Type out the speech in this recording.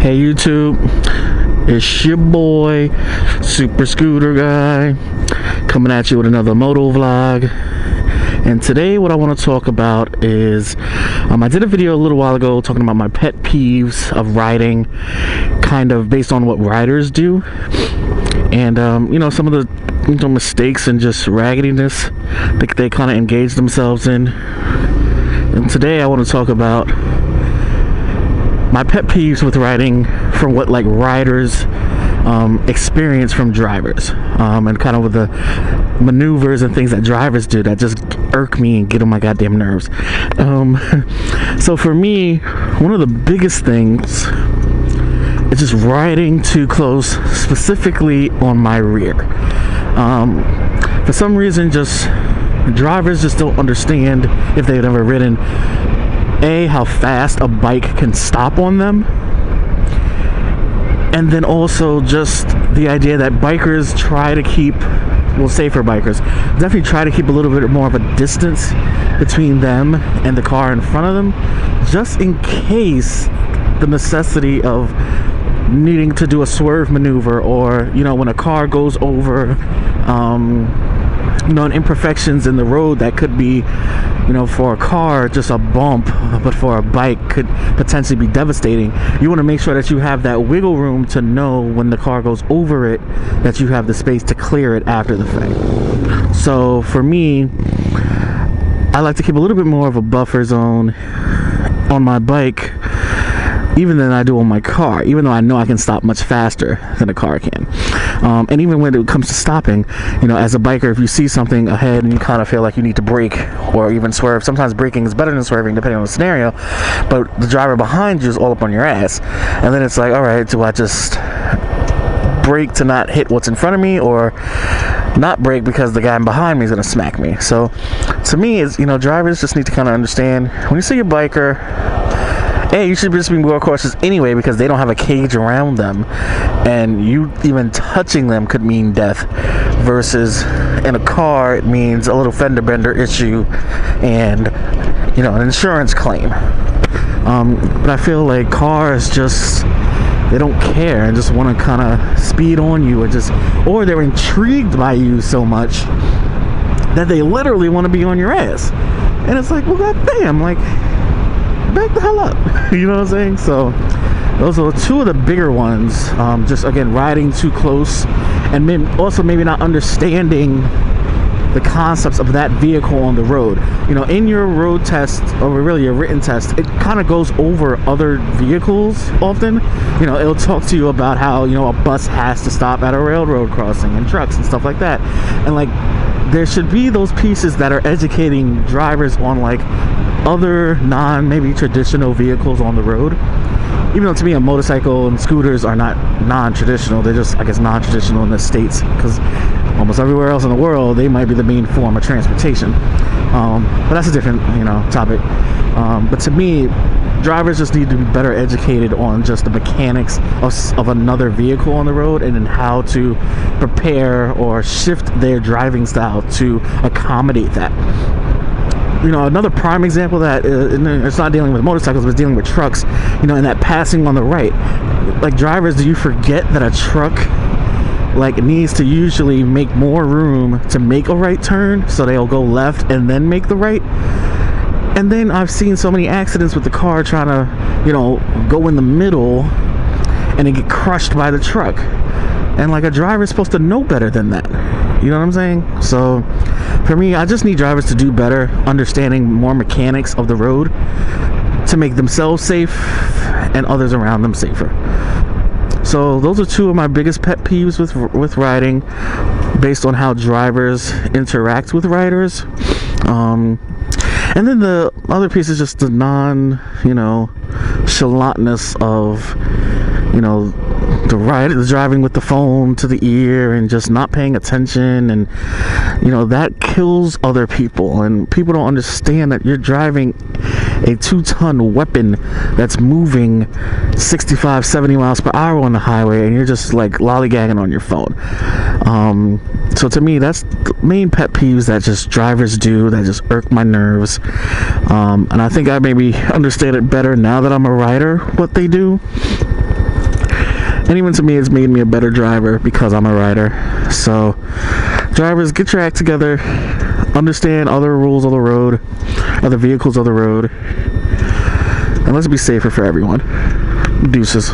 Hey YouTube, it's your boy Super Scooter Guy coming at you with another Moto vlog. And today what I want to talk about is I did a video a little while ago talking about my pet peeves of riding, kind of based on what riders do, and you know, some of the mistakes and just raggediness that they kind of engage themselves in. And today I want to talk about my pet peeves with riding from what like riders experience from drivers, and kind of with the maneuvers and things that drivers do that just irk me and get on my goddamn nerves. So for me, one of the biggest things is just riding too close, specifically on my rear. For some reason, just drivers just don't understand, if they've ever ridden, how fast a bike can stop on them, and then also just the idea that bikers try to keep, well, safer bikers definitely try to keep a little bit more of a distance between them and the car in front of them, just in case the necessity of needing to do a swerve maneuver, or you know, when a car goes over you know, imperfections in the road that could be, you know, for a car just a bump, but for a bike could potentially be devastating. You want to make sure that you have that wiggle room to know when the car goes over it, that you have the space to clear it after the fact. So for me, I like to keep a little bit more of a buffer zone on my bike even than I do on my car, even though I know I can stop much faster than a car can. And even when it comes to stopping, you know, as a biker, if you see something ahead and you kind of feel like you need to brake or even swerve, sometimes braking is better than swerving depending on the scenario, but the driver behind you is all up on your ass, and then it's like, all right, do I just brake to not hit what's in front of me, or not brake because the guy behind me is going to smack me? So to me, is, you know, drivers just need to kind of understand, when you see a biker, you should just be more cautious anyway, because they don't have a cage around them, and you even touching them could mean death, versus in a car it means a little fender bender issue and, you know, an insurance claim. But I feel like cars just, they don't care and just want to kind of speed on you, or they're intrigued by you so much that they literally want to be on your ass. And it's like, well, goddamn, like, back the hell up. You know what I'm saying? So those are two of the bigger ones. Just again, riding too close, and also maybe not understanding the concepts of that vehicle on the road. You know, in your road test, or really your written test, it kind of goes over other vehicles often. You know, it'll talk to you about how, you know, a bus has to stop at a railroad crossing, and trucks and stuff like that. And like, there should be those pieces that are educating drivers on like other maybe traditional vehicles on the road. Even though to me a motorcycle and scooters are not non-traditional, they're just, I guess, non-traditional in the States, because almost everywhere else in the world they might be the main form of transportation. But that's a different, you know, topic. But to me, drivers just need to be better educated on just the mechanics of another vehicle on the road, and then how to prepare or shift their driving style to accommodate that. You know, another prime example that it's not dealing with motorcycles, but it's dealing with trucks. You know, in that passing on the right, like, drivers, do you forget that a truck like needs to usually make more room to make a right turn, so they'll go left and then make the right? And then I've seen so many accidents with the car trying to, you know, go in the middle and then get crushed by the truck. And like, a driver is supposed to know better than that. You know what I'm saying? So for me, I just need drivers to do better, understanding more mechanics of the road to make themselves safe and others around them safer. So those are two of my biggest pet peeves with riding, based on how drivers interact with riders. And then the other piece is just the you know, chalantness of, you know, the driving with the phone to the ear and just not paying attention, and you know, that kills other people. And people don't understand that you're driving a 2-ton weapon that's moving 65-70 miles per hour on the highway, and you're just like lollygagging on your phone. So to me, that's the main pet peeves that just drivers do that just irk my nerves. And I think I maybe understand it better now that I'm a rider, what they do. And even to me, it's made me a better driver because I'm a rider. So, drivers, get your act together. Understand other rules of the road, other vehicles of the road. And let's be safer for everyone. Deuces.